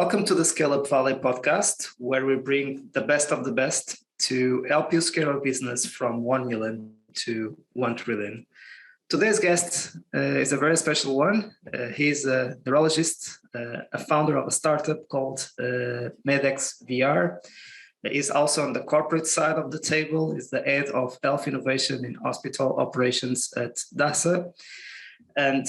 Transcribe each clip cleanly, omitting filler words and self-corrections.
Welcome to the Scaleup Valley podcast, where we bring the best of the best to help you scale your business from 1 million to 1 trillion. Today's guest is a very special one. He's a neurologist, a founder of a startup called Medex VR. He's also on the corporate side of the table. He's the head of health innovation in hospital operations at Dasa. And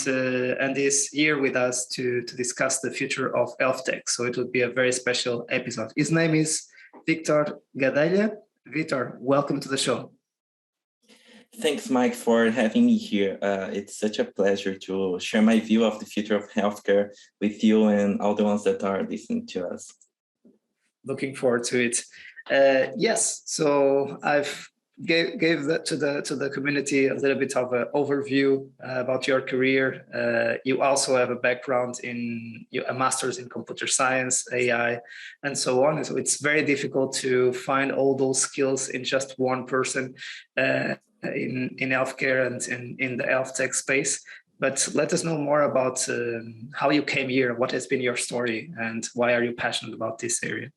is here with us to discuss the future of Healthtech. So it will be a very special episode. His name is Victor Gadelha. Victor, welcome to the show. Thanks, Mike, for having me here. It's such a pleasure to share my view of the future of healthcare with you and all the ones that are listening to us. Looking forward to it. Yes, so I've gave that to the community a little bit of an overview about your career. You also have a background in a master's in computer science, AI, and so on. So it's very difficult to find all those skills in just one person in healthcare and in the health tech space. But let us know more about how you came here, what has been your story, and why are you passionate about this area?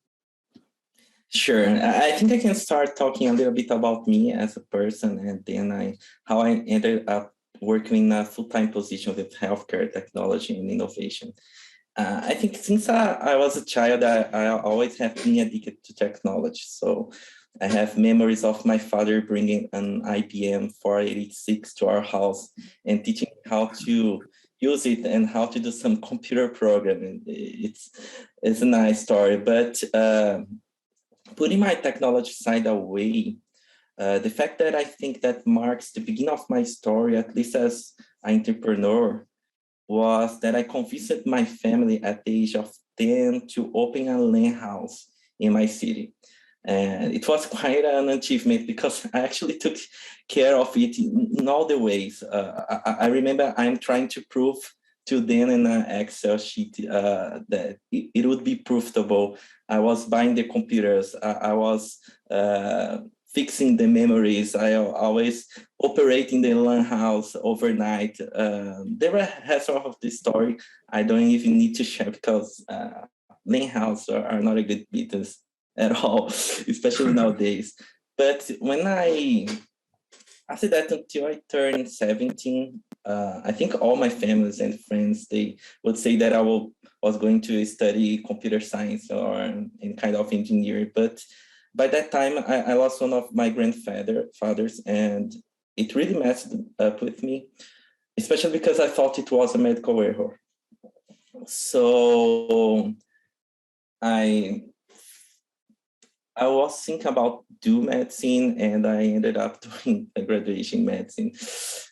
Sure. I think I can start talking a little bit about me as a person, and then how I ended up working in a full-time position with healthcare technology and innovation. I think since I was a child, I always have been addicted to technology. So I have memories of my father bringing an IBM 486 to our house and teaching me how to use it and how to do some computer programming. It's a nice story, but putting my technology side away, the fact that I think that marks the beginning of my story, at least as an entrepreneur, was that I convinced my family at the age of 10 to open a LAN house in my city. And it was quite an achievement because I actually took care of it in all the ways. I remember I'm trying to prove to them in an Excel sheet that it would be profitable. I was buying the computers. I was fixing the memories. I always operating the LAN house overnight. The rest of the story I don't even need to share because LAN houses are not a good business at all, especially nowadays. But after that, until I turned 17, I think all my families and friends, they would say that I was going to study computer science or any kind of engineering. But by that time, I lost one of my grandfathers, and it really messed up with me, especially because I thought it was a medical error. So I was thinking about do medicine, and I ended up doing a graduation in medicine.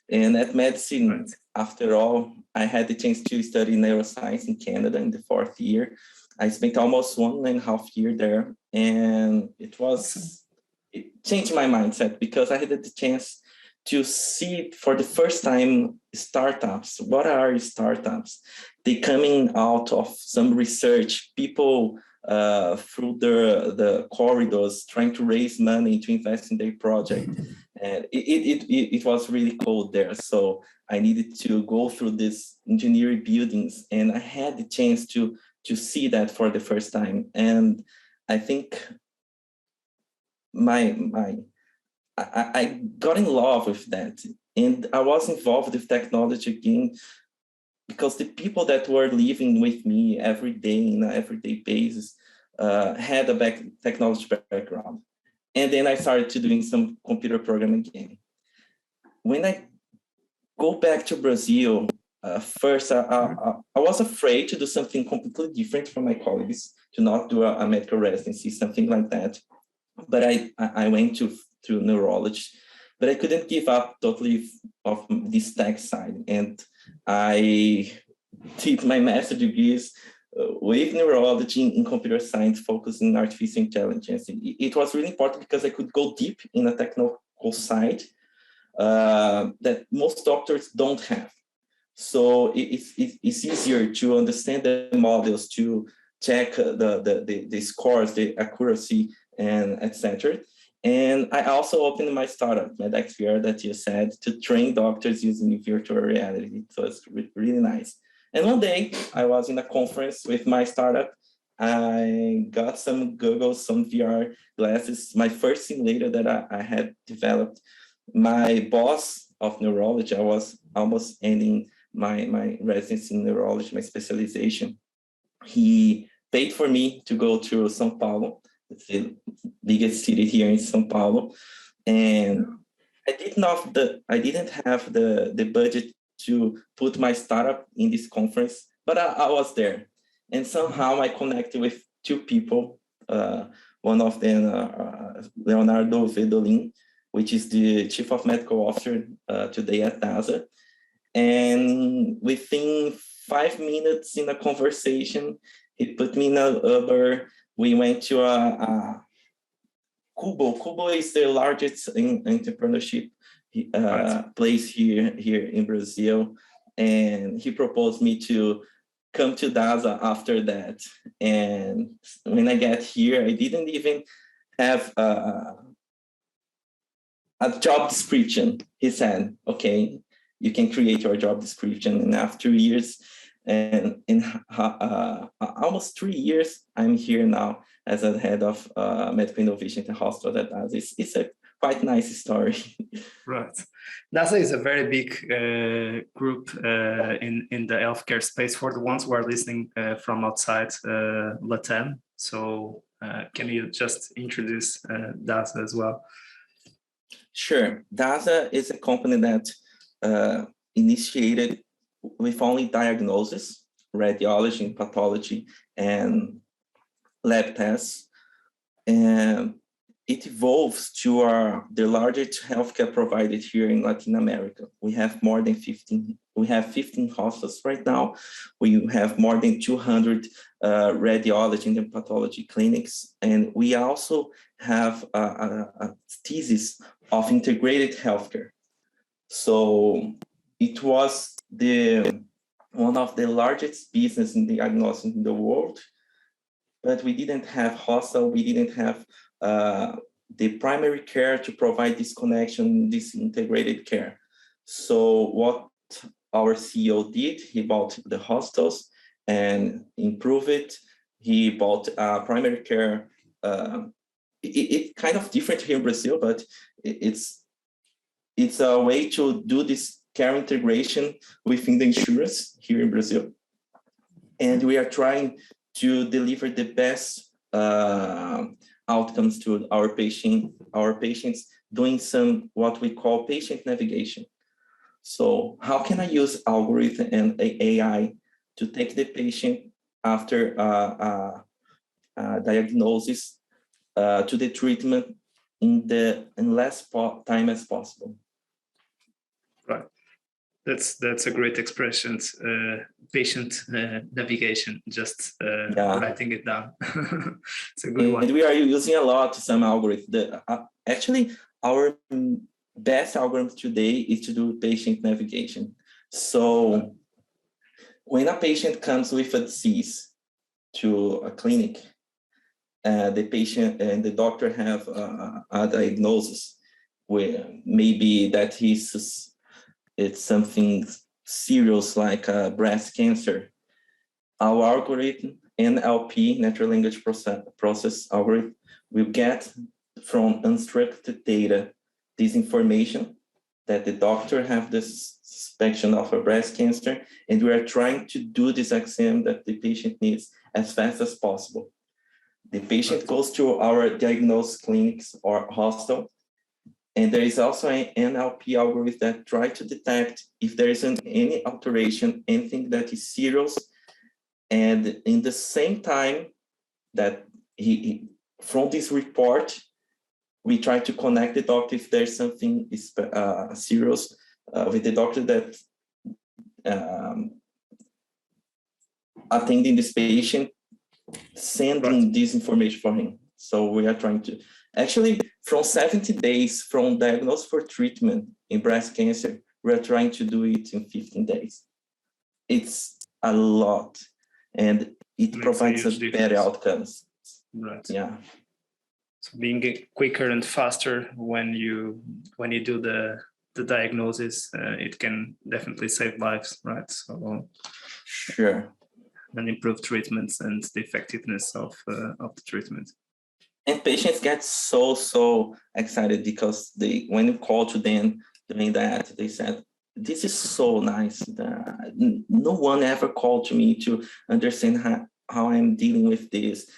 And at medicine, after all, I had the chance to study neuroscience in Canada in the 4th year. I spent almost 1.5 years there, and it changed my mindset because I had the chance to see for the first time startups. What are startups? They coming out of some research, people through the corridors trying to raise money to invest in their project. And it was really cold there. So I needed to go through these engineering buildings, and I had the chance to see that for the first time. And I think I got in love with that. And I was involved with technology again because the people that were living with me every day on an everyday basis had a technology background. And then I started to doing some computer programming again. When I go back to Brazil, first I was afraid to do something completely different from my colleagues, to not do a medical residency, something like that. But I went to neurology, but I couldn't give up totally of this tech side. And I did my master degrees with neurology in computer science, focusing on artificial intelligence. It was really important because I could go deep in a technical side that most doctors don't have. So it's easier to understand the models, to check the scores, the accuracy, and etc. And I also opened my startup, Medex VR, that you said, to train doctors using virtual reality. So it's really nice. And one day I was in a conference with my startup. I got some goggles, some VR glasses. My first simulator that I had developed. My boss of neurology, I was almost ending my residency in neurology, my specialization. He paid for me to go to São Paulo, it's the biggest city here in São Paulo. And I didn't have the budget to put my startup in this conference, but I was there. And somehow I connected with two people. One of them, Leonardo Vedolin, which is the Chief of Medical Officer today at Dasa. And within 5 minutes in a conversation, he put me in a Uber. We went to a Cubo. Cubo is the largest entrepreneurship place here in Brazil. And he proposed me to come to Dasa after that. And when I got here, I didn't even have a job description. He said, okay, you can create your job description. And after years, and in almost 3 years, I'm here now as a head of medical innovation at the hospital at Dasa. It's a quite nice story. Right. Dasa is a very big group in the healthcare space for the ones who are listening from outside Latam. So can you just introduce Dasa as well? Sure. Dasa is a company that initiated with only diagnosis, radiology, pathology, and lab tests. And it evolves to the largest healthcare provider here in Latin America. We have more than 15. We have 15 hospitals right now. We have more than 200 radiology and pathology clinics. And we also have a thesis of integrated healthcare. So it was one of the largest business in diagnosis in the world, but we didn't have hospital, we didn't have the primary care to provide this connection, this integrated care. So what our CEO did, he bought the hospitals and improved it. He bought primary care. It's kind of different here in Brazil, but it's a way to do this care integration within the insurance here in Brazil. And we are trying to deliver the best outcomes to our patients doing some what we call patient navigation. So how can I use algorithm and AI to take the patient after diagnosis to the treatment in less time as possible? Right. That's a great expression. Patient navigation. Just writing it down. It's a good one. And we are using a lot some algorithm. Actually, our best algorithm today is to do patient navigation. So when a patient comes with a disease to a clinic, the patient and the doctor have a diagnosis where maybe that it's something serious like breast cancer. Our algorithm, NLP, natural language process algorithm, will get from unstructured data this information that the doctor have this suspicion of a breast cancer, and we are trying to do this exam that the patient needs as fast as possible. The patient goes to our diagnosed clinics or hospital, and there is also an NLP algorithm that tries to detect if there isn't any alteration, anything that is serious. And in the same time that from this report, we try to connect the doctor if there's something serious with the doctor that attending this patient, sending this information for him. So we are trying to, actually, from 70 days from diagnosis for treatment in breast cancer, we are trying to do it in 15 days. It's a lot, and it provides us better outcomes. Right. Yeah. So being quicker and faster when you do the diagnosis, it can definitely save lives, right? So sure. and improve treatments and the effectiveness of the treatment. And patients get so excited because when you call to them doing that, they said, this is so nice. No one ever called to me to understand how I'm dealing with this.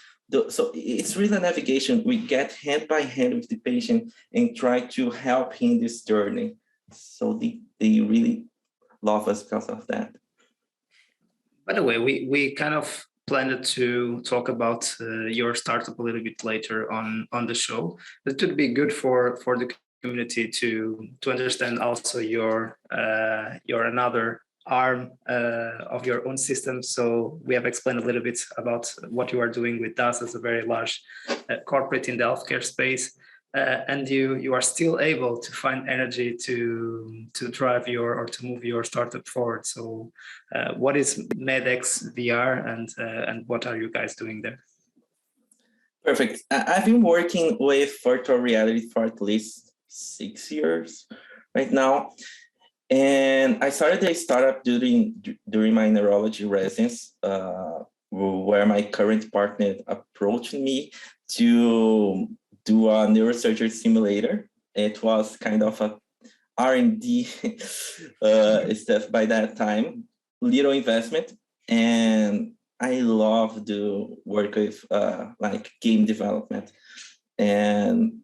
So it's really a navigation. We get hand by hand with the patient and try to help him this journey. So they really love us because of that. By the way, we kind of planned to talk about your startup a little bit later on the show. It would be good for the community to understand also your another arm of your own system. So we have explained a little bit about what you are doing with Dasa as a very large corporate in the healthcare space. And you are still able to find energy to drive or to move your startup forward. So what is Medex VR and what are you guys doing there? Perfect. I've been working with virtual reality for at least 6 years right now. And I started a startup during my neurology residence, where my current partner approached me to do a neurosurgery simulator. It was kind of a R&D stuff by that time, little investment. And I love to work with like game development. And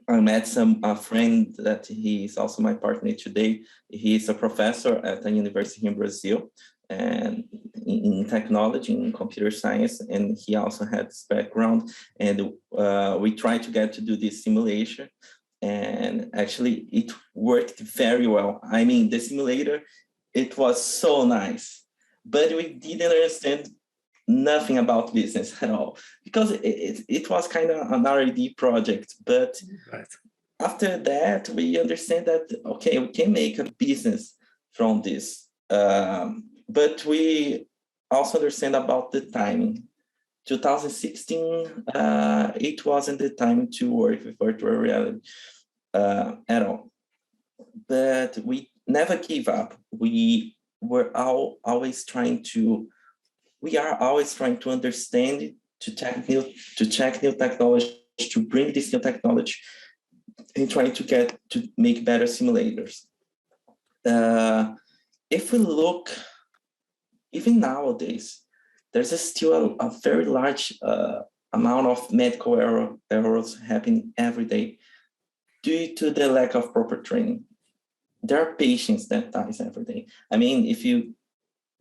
I met a friend that he is also my partner today. He's a professor at a university in Brazil and in technology, in computer science, and he also had this background. And we tried to get to do this simulation, and actually it worked very well. I mean, the simulator, it was so nice, but we didn't understand nothing about business at all, because it was kind of an R&D project. But right. After that, we understand that, okay, we can make a business from this. But we also understand about the timing. 2016, it wasn't the time to work with virtual reality at all. But we never gave up. We are always trying to understand, to check new technology, to bring this new technology, and trying to make better simulators. If we look, even nowadays, there's still a very large amount of medical errors happening every day due to the lack of proper training. There are patients that die every day. I mean, if you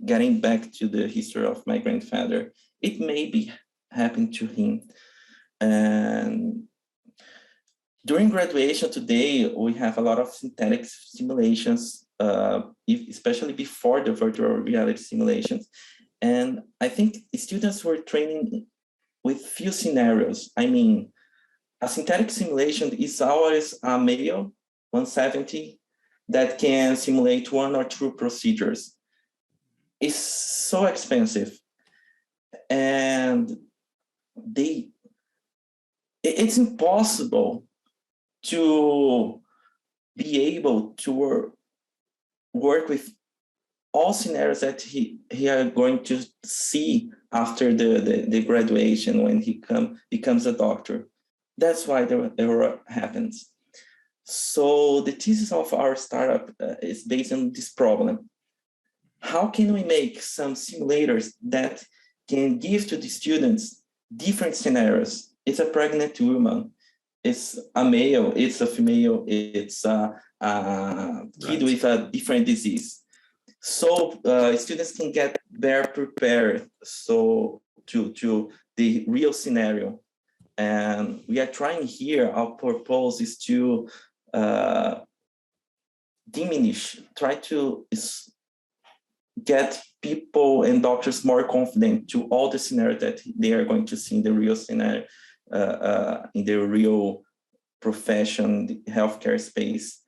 getting back to the history of my grandfather, it may be happened to him. And during graduation today, we have a lot of synthetic simulations, especially before the virtual reality simulations. And I think students were training with few scenarios. I mean, a synthetic simulation is always a male, 170, that can simulate 1 or 2 procedures. It's so expensive, and it's impossible to be able to work with all scenarios that he are going to see after the graduation when he becomes a doctor. That's why the error happens. So the thesis of our startup is based on this problem. How can we make some simulators that can give to the students different scenarios? It's a pregnant woman, it's a male, it's a female, it's a kid with a different disease. So students can get better prepared to the real scenario. And we are trying here, our purpose is to try to get people and doctors more confident to all the scenarios that they are going to see in the real scenario, in the real profession, the healthcare space.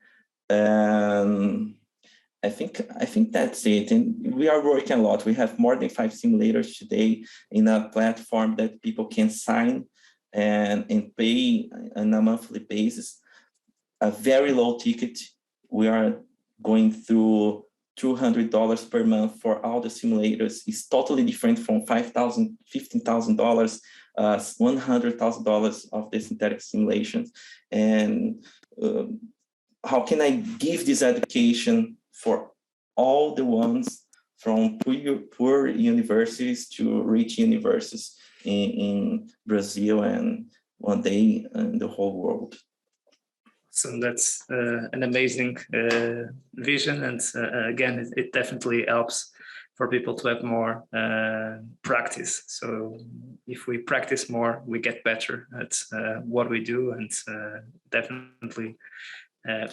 I think that's it. And we are working a lot. We have more than 5 simulators today in a platform that people can sign and pay on a monthly basis. A very low ticket. We are going through $200 per month for all the simulators is totally different from $5,000, $15,000, $100,000 of the synthetic simulations. And how can I give this education for all the ones from poor universities to rich universities in Brazil and one day in the whole world? So that's an amazing vision, and again, it definitely helps for people to have more practice. So if we practice more, we get better at what we do, and definitely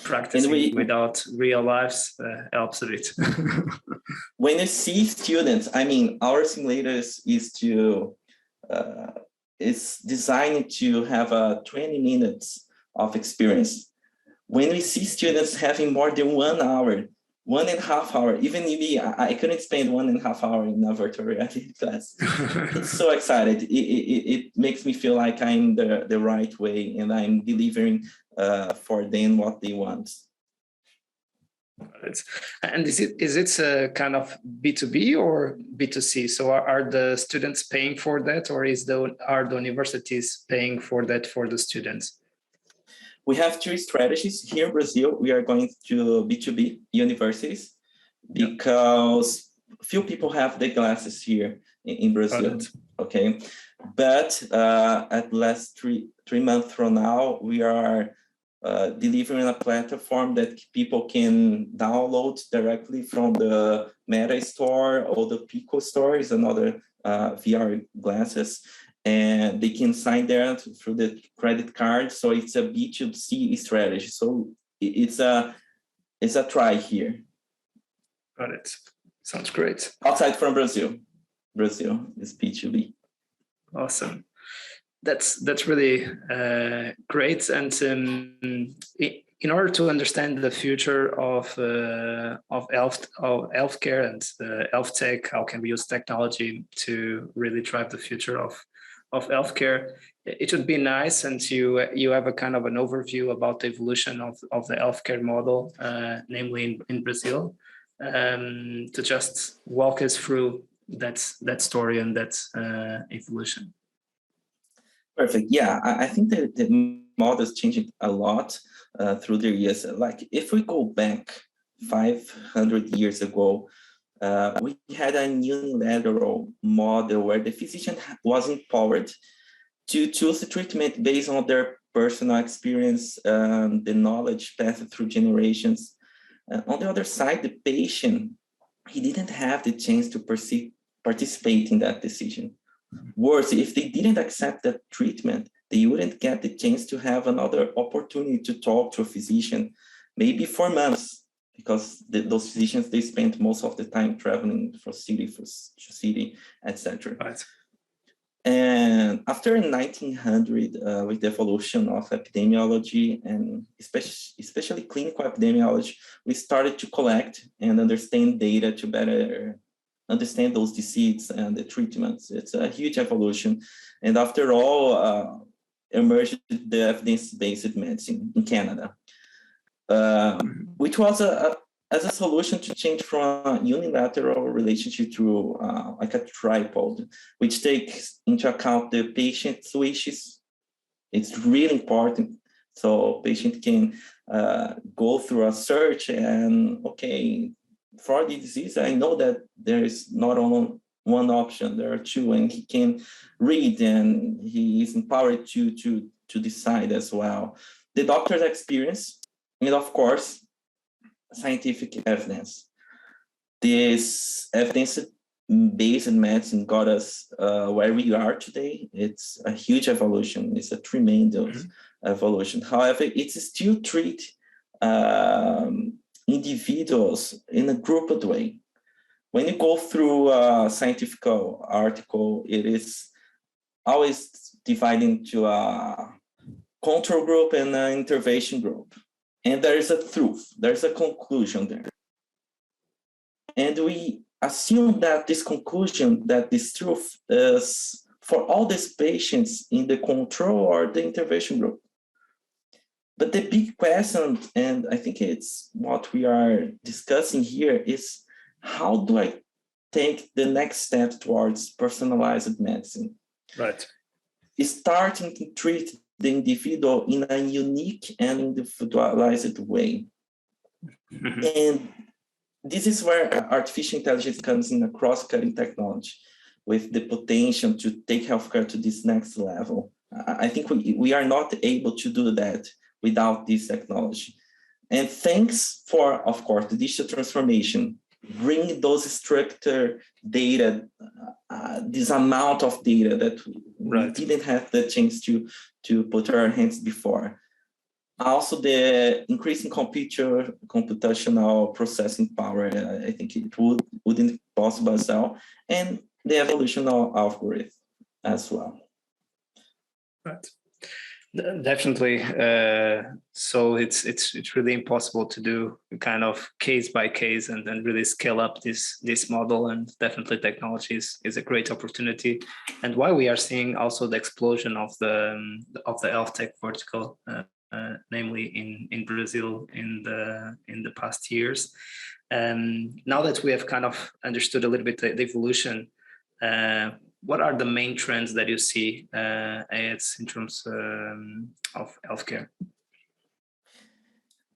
practicing without real lives helps a bit. When you see students, I mean, our simulators is designed to have 20 minutes of experience. When we see students having more than 1 hour, 1.5 hours, even me, I couldn't spend 1.5 hours in a virtual reality class. It's so excited. It makes me feel like I'm the right way and I'm delivering for them what they want. And is it a kind of B2B or B2C? So are the students paying for that, or are the universities paying for that for the students? We have two strategies here in Brazil. We are going to B2B universities because few people have the glasses here in Brazil. Okay, but at last three months from now, we are delivering a platform that people can download directly from the Meta store or the Pico store, is another VR glasses. And they can sign there through the credit card. So it's a B2C strategy. So it's a try here. Got it. Sounds great. Outside from Brazil is B2B. Awesome. That's really great. And in order to understand the future of healthcare and Healthtech, how can we use technology to really drive the future of healthcare? It would be nice, and you have a kind of an overview about the evolution of the healthcare model, namely in Brazil, to just walk us through that story and that evolution. Perfect. Yeah, I think that the models changed a lot through the years. Like if we go back 500 years ago, we had a unilateral model where the physician was empowered to choose the treatment based on their personal experience, the knowledge passed through generations. On the other side, the patient, he didn't have the chance to participate in that decision. Worse, if they didn't accept that treatment, they wouldn't get the chance to have another opportunity to talk to a physician, maybe for months, because those physicians, they spent most of the time traveling from city to city, etc. Right. And after 1900, with the evolution of epidemiology and especially clinical epidemiology, we started to collect and understand data to better understand those diseases and the treatments. It's a huge evolution. And after all, emerged the evidence-based medicine in Canada, which was as a solution to change from a unilateral relationship to like a tripod, which takes into account the patient's wishes. It's really important. So patient can go through a search and, okay, for the disease, I know that there is not only one option, there are two, and he can read and he is empowered to decide as well. The doctor's experience, and of course, scientific evidence. This evidence-based medicine got us where we are today. It's a huge evolution. It's a tremendous evolution. However, it's still treat individuals in a grouped way. When you go through a scientific article, it is always divided into a control group and an intervention group. And there is a truth, there's a conclusion there. And we assume that this conclusion, that this truth is for all these patients in the control or the intervention group. But the big question, and I think it's what we are discussing here, is how do I take the next step towards personalized medicine? Right. Starting to treat the individual in a unique and individualized way. Mm-hmm. And this is where artificial intelligence comes in a cross-cutting technology with the potential to take healthcare to this next level. I think we are not able to do that without this technology. And thanks for, of course, the digital transformation, bring those structured data, this amount of data that we didn't have the chance to put our hands before. Also, the increasing computational processing power, I think it wouldn't be possible as well, and the evolution of algorithm as well. Right. Definitely. So it's really impossible to do kind of case by case and then really scale up this model. And definitely technology is a great opportunity. And why we are seeing also the explosion of the Healthtech vertical, namely in Brazil in the past years. Now that we have kind of understood a little bit the evolution, what are the main trends that you see in terms of healthcare?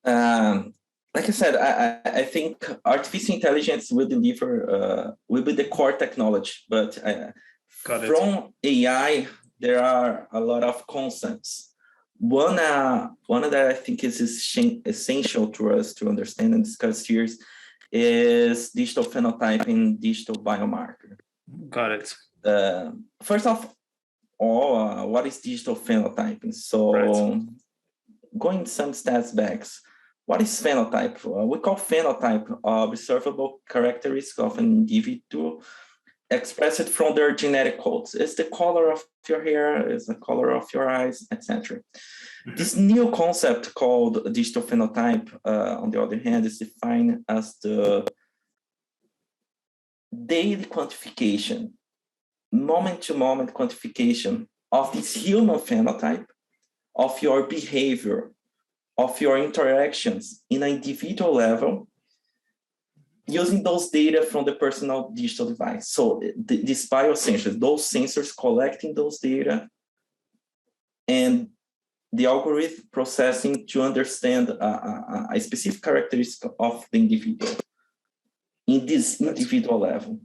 Like I said, I think artificial intelligence will be the core technology, but from AI, there are a lot of concepts. One that I think is essential to us to understand and discuss here is digital phenotype and digital biomarker. Got it. First of all, what is digital phenotyping? So going some stats back, what is phenotype? We call phenotype observable characteristics of an individual expressed from their genetic codes. It's the color of your hair, it's the color of your eyes, etc. Mm-hmm. This new concept called digital phenotype, on the other hand, is defined as the daily quantification, moment-to-moment quantification of this human phenotype, of your behavior, of your interactions in an individual level, using those data from the personal digital device. So these biosensors, those sensors collecting those data and the algorithm processing to understand a specific characteristic of the individual in this individual level.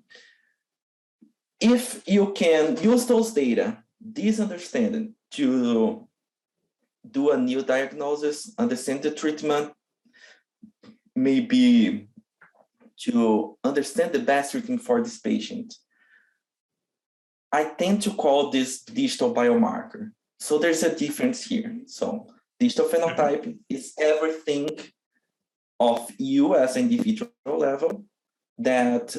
If you can use those data, this understanding to do a new diagnosis, understand the treatment, maybe to understand the best treatment for this patient, I tend to call this digital biomarker. So there's a difference here. So digital phenotype is everything of you as an individual level that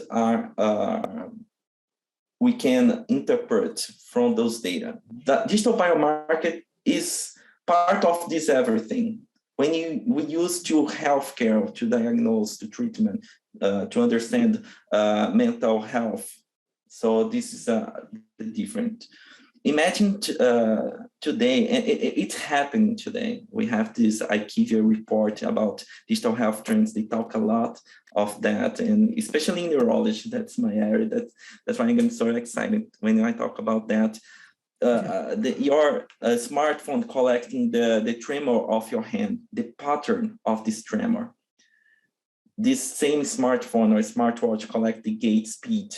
we can interpret from those data. The digital biomarker is part of this everything. When we use to healthcare, to diagnose, to treatment, to understand mental health. So this is different. Imagine today, and it's happening today. We have this IQVIA report about digital health trends. They talk a lot of that, and especially in neurology, that's my area. That's why I'm so excited when I talk about that. Your smartphone collecting the tremor of your hand, the pattern of this tremor. This same smartphone or smartwatch collect the gait speed.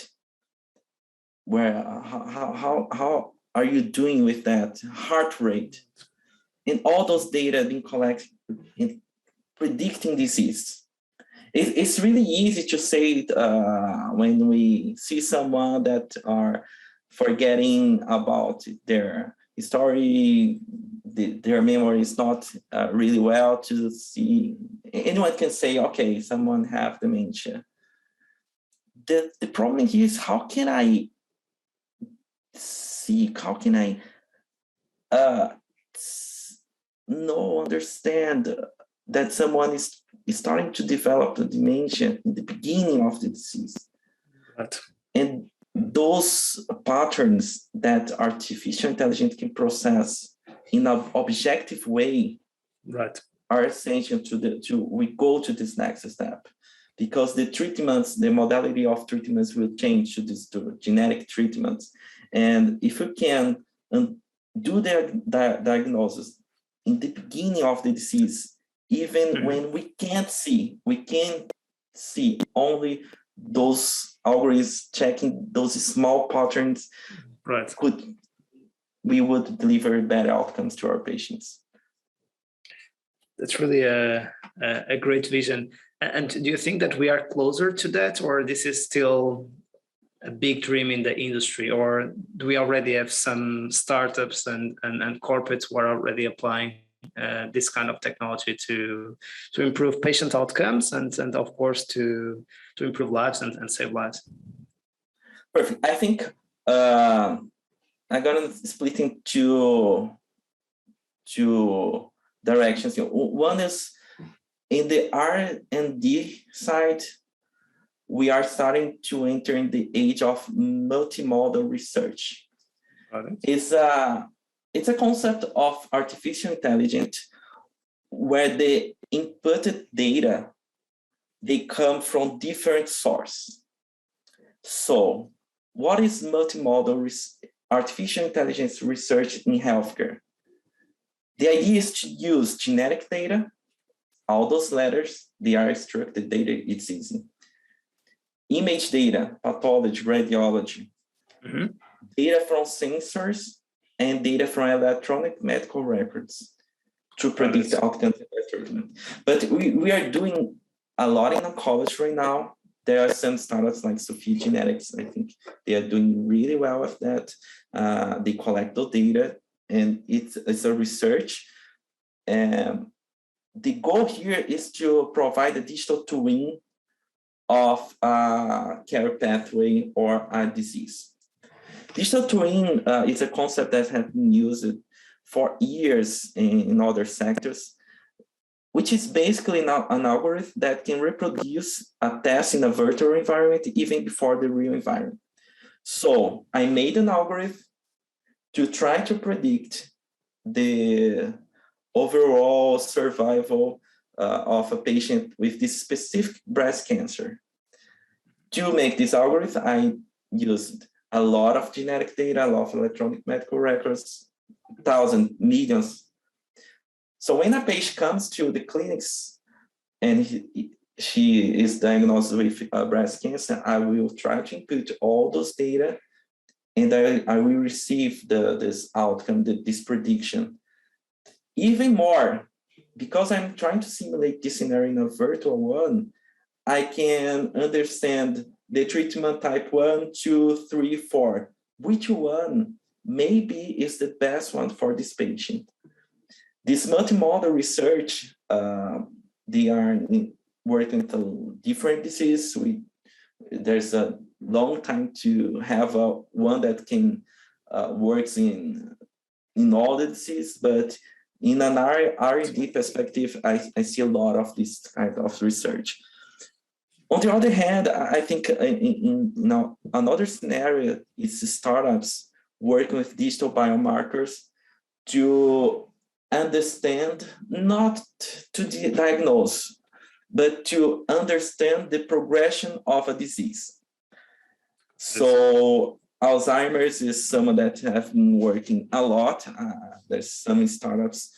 Where how are you doing with that? Heart rate, and all those data being collected in predicting disease. It's really easy to say when we see someone that are forgetting about their history, their memory is not really well, to see. Anyone can say, okay, someone have dementia. The problem here is how can I understand that someone is starting to develop the dementia in the beginning of the disease. Right. And those patterns that artificial intelligence can process in an objective way, right, are essential to we go to this next step. because the treatments, the modality of treatments will change to these genetic treatments. And if you can do the diagnosis in the beginning of the disease, even when we can see only those algorithms checking those small patterns, right, we would deliver better outcomes to our patients. That's really a great vision. And do you think that we are closer to that, or this is still a big dream in the industry, or do we already have some startups and corporates who are already applying this kind of technology to improve patient outcomes and of course to improve lives and save lives? Perfect. I think I'm gonna split into two directions. One is in the R&D side, we are starting to enter in the age of multimodal research. It's a concept of artificial intelligence where the inputted data, they come from different sources. So what is multimodal artificial intelligence research in healthcare? The idea is to use genetic data, all those letters, they are structured data, it's easy. Image data, pathology, radiology, data from sensors, and data from electronic medical records to predict the outcomes of treatment. But we are doing a lot in oncology right now. There are some startups like Sophia Genetics, I think they are doing really well with that. They collect the data, and it's a research. The goal here is to provide a digital twin of a care pathway or a disease. Digital twin is a concept that has been used for years in other sectors, which is basically now an algorithm that can reproduce a test in a virtual environment even before the real environment. So I made an algorithm to try to predict the overall survival of a patient with this specific breast cancer. To make this algorithm, I used a lot of genetic data, a lot of electronic medical records, thousands, millions. So when a patient comes to the clinics and she is diagnosed with breast cancer, I will try to input all those data, and I will receive this outcome, this prediction. Even more, because I'm trying to simulate this scenario in a virtual one, I can understand the treatment type 1, 2, 3, 4. Which one maybe is the best one for this patient? This multimodal research, they are working with different diseases. There's a long time to have one that can works in all the disease, but in an R&D perspective, I see a lot of this kind of research. On the other hand, I think in another scenario is startups working with digital biomarkers to understand, not to diagnose, but to understand the progression of a disease. So Alzheimer's is someone that have been working a lot. There's some startups,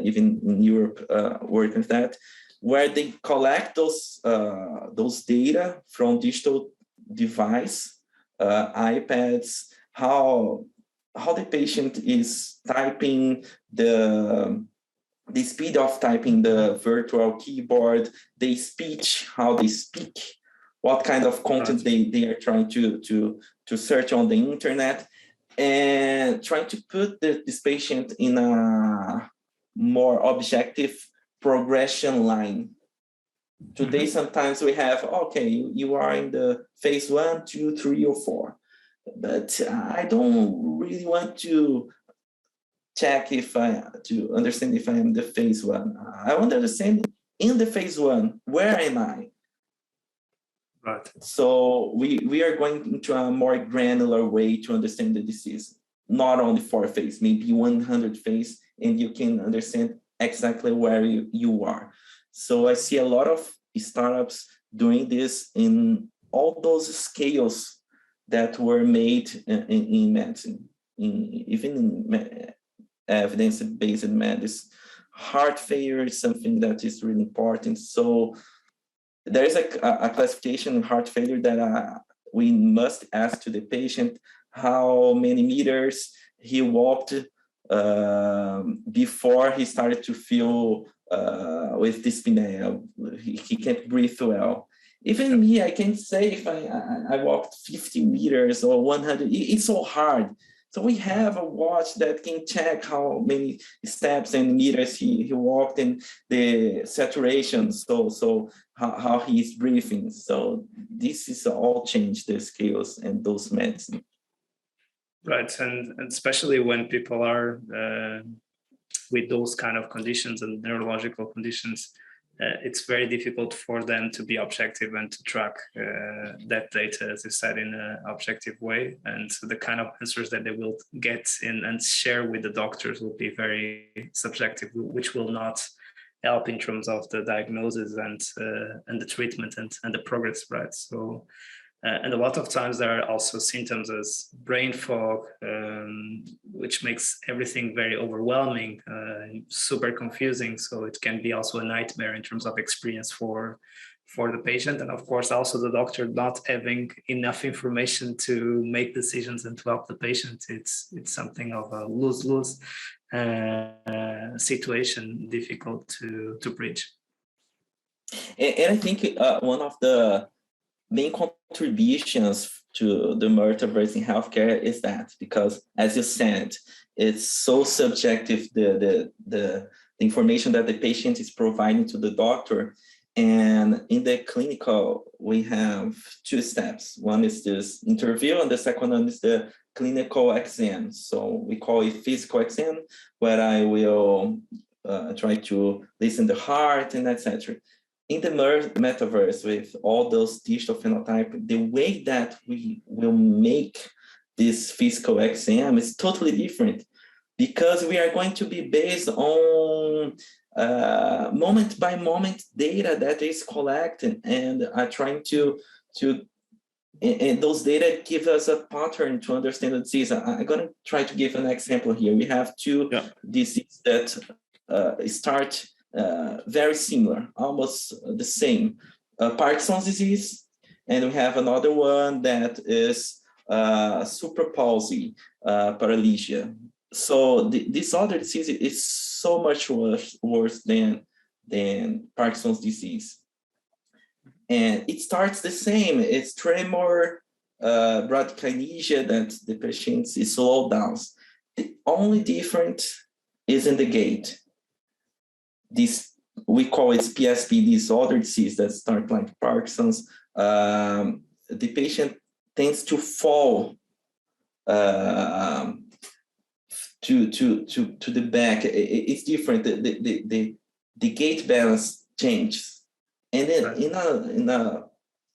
even in Europe, working with that, where they collect those data from digital device, iPads, how the patient is typing, the speed of typing the virtual keyboard, the speech, how they speak, what kind of content they are trying to search on the internet, and trying to put this patient in a more objective progression line. Today, sometimes we have, okay, you are in the phase 1, 2, 3, or 4. But I don't really want to check to understand if I am the phase 1. I want to understand in the phase 1, where am I? Right. So we are going into a more granular way to understand the disease, not only 4 phase, maybe 100 phase, and you can understand exactly where you are. So I see a lot of startups doing this in all those scales that were made in medicine, even in evidence-based medicine. Heart failure is something that is really important. So there is a classification in heart failure that we must ask to the patient how many meters he walked before he started to feel with dyspnea. He can't breathe well. Even me, I can say if I walked 50 meters or 100, it's so hard. So we have a watch that can check how many steps and meters he walked and the saturation, so how he is breathing. So this is all change the scales and those medicine. Right, and especially when people are with those kind of conditions and neurological conditions, it's very difficult for them to be objective and to track that data, as you said, in an objective way. And so the kind of answers that they will get in and share with the doctors will be very subjective, which will not help in terms of the diagnosis and the treatment and the progress, right? So, and a lot of times there are also symptoms as brain fog, which makes everything very overwhelming, super confusing. So it can be also a nightmare in terms of experience for the patient. And of course, also the doctor not having enough information to make decisions and to help the patient. It's something of a lose-lose situation, difficult to bridge. And I think one of the main contributions to the metaverse in healthcare is that, because as you said, it's so subjective, the information that the patient is providing to the doctor. And in the clinical, we have two steps. One is this interview, and the second one is the clinical exam. So we call it physical exam, where I will try to listen the heart and etc. In the metaverse, with all those digital phenotypes, the way that we will make this physical exam is totally different, because we are going to be based on moment by moment data that is collected, and are trying to and those data give us a pattern to understand the disease. I'm going to try to give an example here. We have two diseases that start very similar, almost the same. Parkinson's disease, and we have another one that is super palsy, paralysia. So this other disease is so much worse than Parkinson's disease. And it starts the same. It's tremor, bradykinesia, that the patient is slowed down. The only difference is in the gait. This, we call it PSP, disorder disease that start like Parkinson's. The patient tends to fall to the back. It's different. The gait balance changes. And then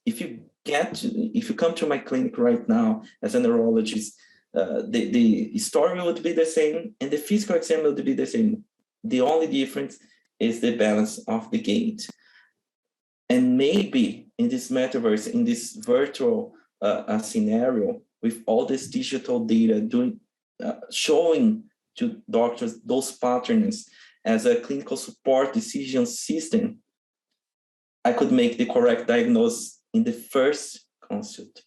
if you come to my clinic right now as a neurologist, the story would be the same and the physical exam would be the same. The only difference is the balance of the gait. And maybe in this metaverse, in this virtual scenario, with all this digital data showing to doctors those patterns as a clinical support decision system, I could make the correct diagnosis in the first consult.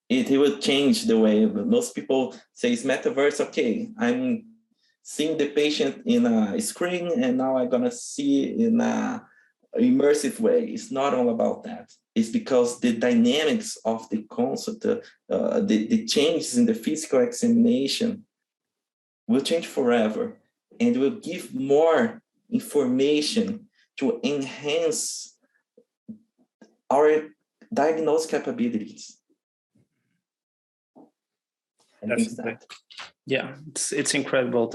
It will change the way most people say it's metaverse. Okay, I'm seeing the patient in a screen, and now I'm gonna see in a immersive way. It's not all about that. It's because the dynamics of the consult, the changes in the physical examination will change forever, and will give more information to enhance our diagnostic capabilities. Yeah, it's incredible.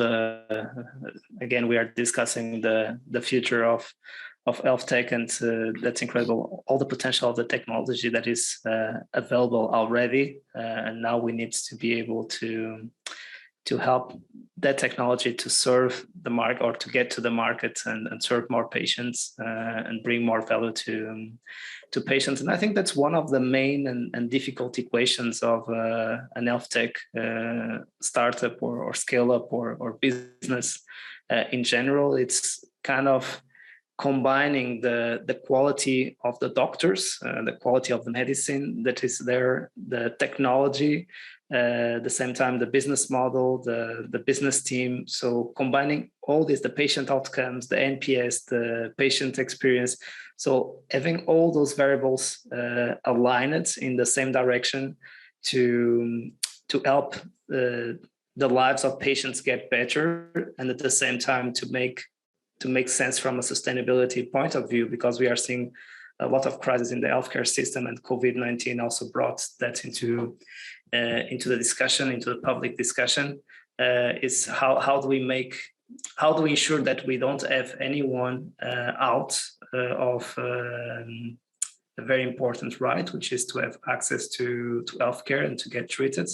Again, we are discussing the future of Healthtech, and that's incredible. All the potential of the technology that is available already, and now we need to be able to help that technology to serve the market, or to get to the market and serve more patients and bring more value to patients. And I think that's one of the main and difficult equations of an health tech startup or scale up or business in general. It's kind of combining the quality of the doctors, the quality of the medicine that is there, the technology, at the same time the business model, the business team. So combining all this, the patient outcomes, the NPS, the patient experience. So having all those variables aligned in the same direction to help the lives of patients get better, and at the same time to make sense from a sustainability point of view, because we are seeing a lot of crises in the healthcare system, and COVID-19 also brought that into the discussion, into the public discussion. Is how do we ensure that we don't have anyone out of a very important right, which is to have access to healthcare and to get treated.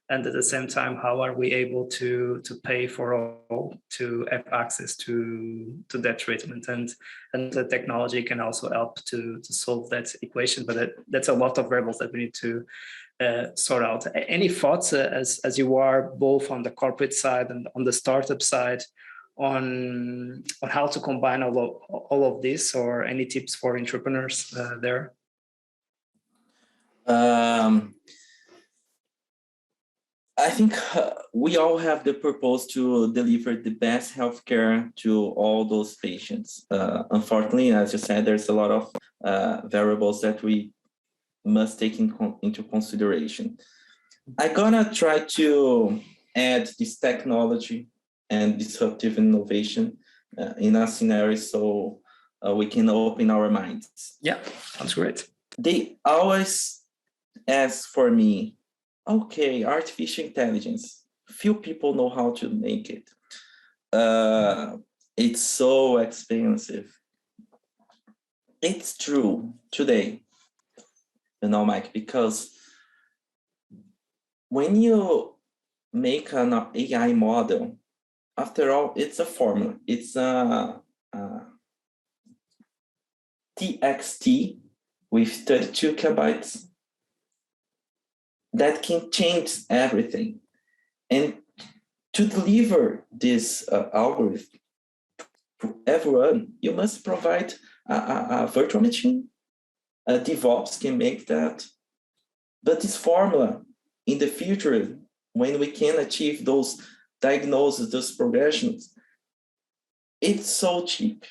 And at the same time, how are we able to pay for all to have access to that treatment? And the technology can also help to solve that equation. But that's a lot of variables that we need to sort out. Any thoughts as you are both on the corporate side and on the startup side on how to combine all of this, or any tips for entrepreneurs there? I think we all have the purpose to deliver the best healthcare to all those patients. Unfortunately, as you said, there's a lot of variables that we must take into consideration. I'm gonna try to add this technology and disruptive innovation in a scenario so we can open our minds. Yeah, that's great. They always ask for me, okay, artificial intelligence, few people know how to make it. It's so expensive. It's true today, Mike, because when you make an AI model, after all, it's a formula. It's a TXT with 32 kilobytes that can change everything. And to deliver this algorithm to everyone, you must provide a virtual machine. DevOps can make that. But this formula, in the future, when we can achieve those diagnoses, those progressions, it's so cheap.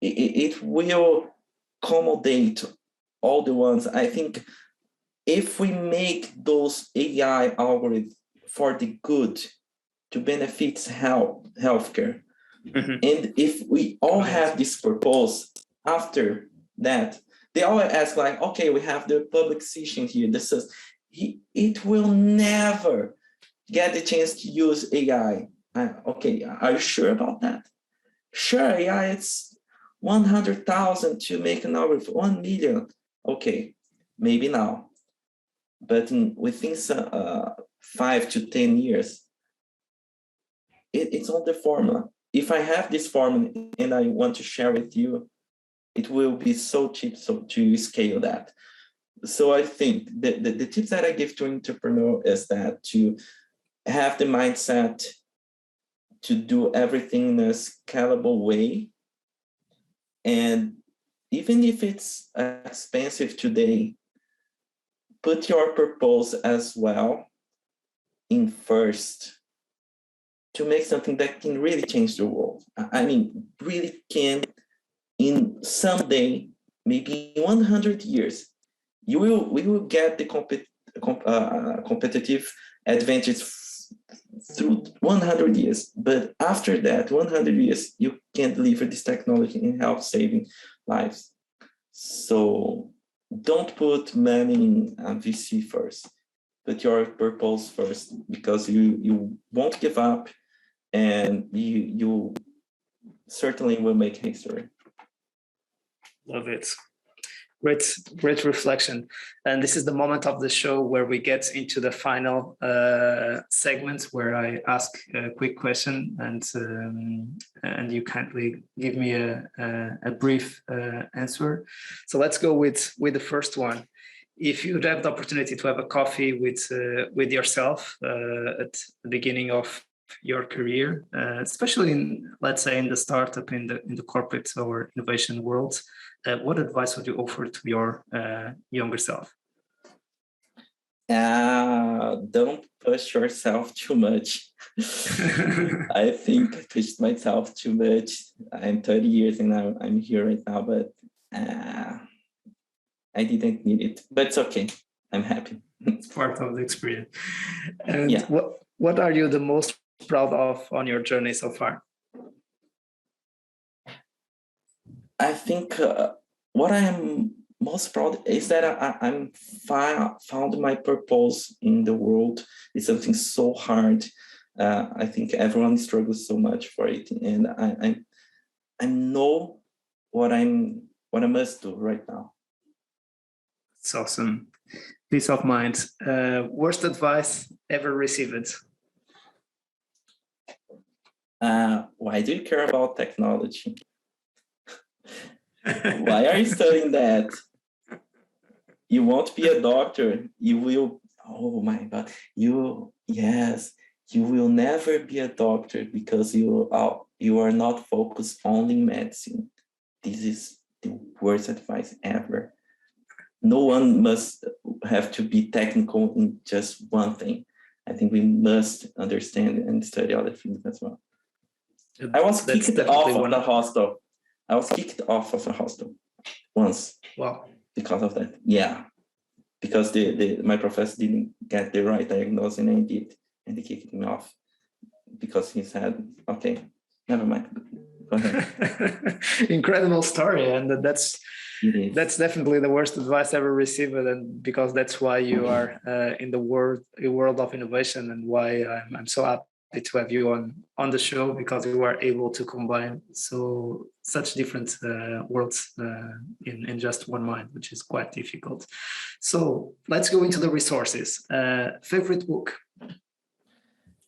It will accommodate all the ones. I think if we make those AI algorithms for the good, to benefit healthcare, and if we all have this purpose, after that, they always ask like, okay, we have the public session here. This is, it will never get the chance to use AI. Okay, are you sure about that? Sure, AI, it's 100,000 to make an algorithm, 1 million. Okay, maybe now. But within 5 to 10 years, it's on the formula. If I have this formula and I want to share with you, it will be so cheap to scale that. So I think the tips that I give to entrepreneur is that to have the mindset to do everything in a scalable way. And even if it's expensive today, put your purpose as well in first to make something that can really change the world. I mean, really can, in someday, maybe 100 years, we will get the competitive advantage through 100 years. But after that, 100 years, you can deliver this technology and help saving lives. So don't put money in VC first. Put your purpose first, because you won't give up, and you certainly will make history. Love it. Great reflection. And this is the moment of the show where we get into the final segment where I ask a quick question and you kindly give me a brief answer. So let's go with the first one. If you'd have the opportunity to have a coffee with yourself at the beginning of your career, especially let's say in the startup, in the corporate or innovation world, what advice would you offer to your younger self? Don't push yourself too much. I think I pushed myself too much. I'm 30 years and I'm here right now, but I didn't need it. But it's okay. I'm happy. It's part of the experience. And yeah. What are you the most proud of on your journey so far? I think what I am most proud is that I'm found my purpose in the world. It's something so hard. I think everyone struggles so much for it, and I know what I must do right now. It's awesome. Peace of mind. Worst advice ever received? Why do you care about technology? Why are you studying that? You won't be a doctor. You will, oh my God. You will never be a doctor because you are not focused only in medicine. This is the worst advice ever. No one must have to be technical in just one thing. I think we must understand and study other things as well. I was kicked off of the hostel. I was kicked off of the hostel once. Wow. Because of that. Yeah. Because my professor didn't get the right diagnosis and I did. And they kicked me off. Because he said, okay, never mind. Go ahead. Incredible story. And that's definitely the worst advice ever received. And because that's why you are in the world of innovation and why I'm so happy to have you on the show, because you are able to combine such different worlds in just one mind, which is quite difficult. So let's go into the resources. Favorite book?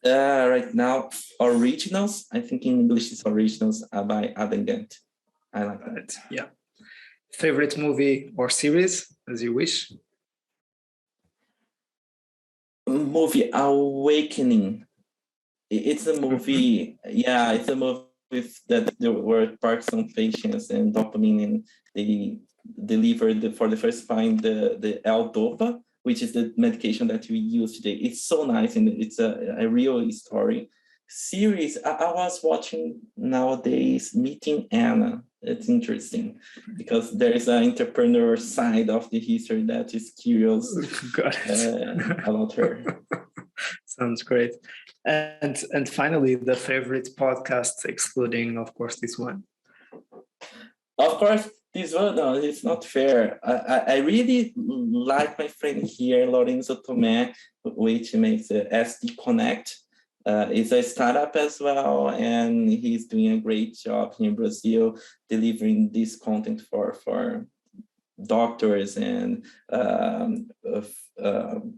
Right now, originals. I think in English it's originals by Adam Gant. I like that. Yeah. Favorite movie or series, as you wish? Movie Awakening. It's a movie. Yeah, it's a movie that there were Parkinson's patients and dopamine, and they delivered for the first time the L-Dopa, which is the medication that we use today. It's so nice, and it's a real story. Series, I was watching nowadays Meeting Anna. It's interesting because there is an entrepreneur side of the history that is curious about her. Sounds great. And finally, the favorite podcast, excluding, of course, this one. Of course, this one, no, it's not fair. I really like my friend here, Lorenzo Tomé, which makes SD Connect. It's a startup as well, and he's doing a great job here in Brazil, delivering this content for doctors and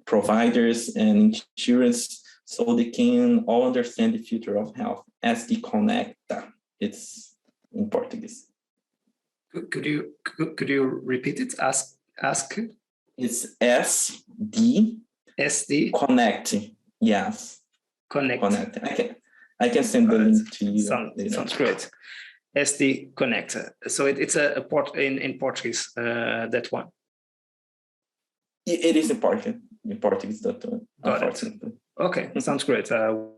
providers and insurance, so they can all understand the future of health. SD Conecta. It's in Portuguese. Could you repeat it? Ask. It's SD Connect. Yes. Connect. I can send the link to you. Sounds great. SD Connect. So it's a port in Portuguese. That one. It is important. In Portuguese, that one. Got it. Okay, sounds great.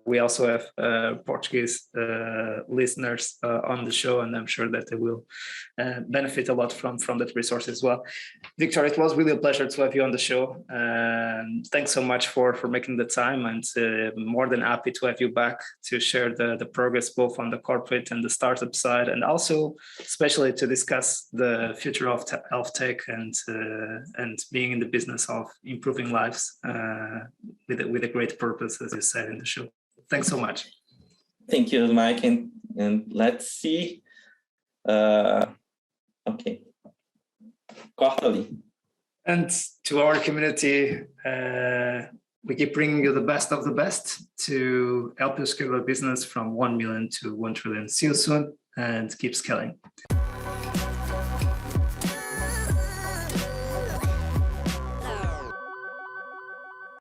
We also have Portuguese listeners on the show, and I'm sure that they will benefit a lot from that resource as well. Victor, it was really a pleasure to have you on the show. Thanks so much for making the time, and more than happy to have you back to share the progress both on the corporate and the startup side, and also especially to discuss the future of Healthtech and being in the business of improving lives with a great purpose, as you said in the show. Thanks so much. Thank you, Mike, and let's see. Okay. quarterly. And to our community, we keep bringing you the best of the best to help you scale your business from 1 million to 1 trillion. See you soon and keep scaling.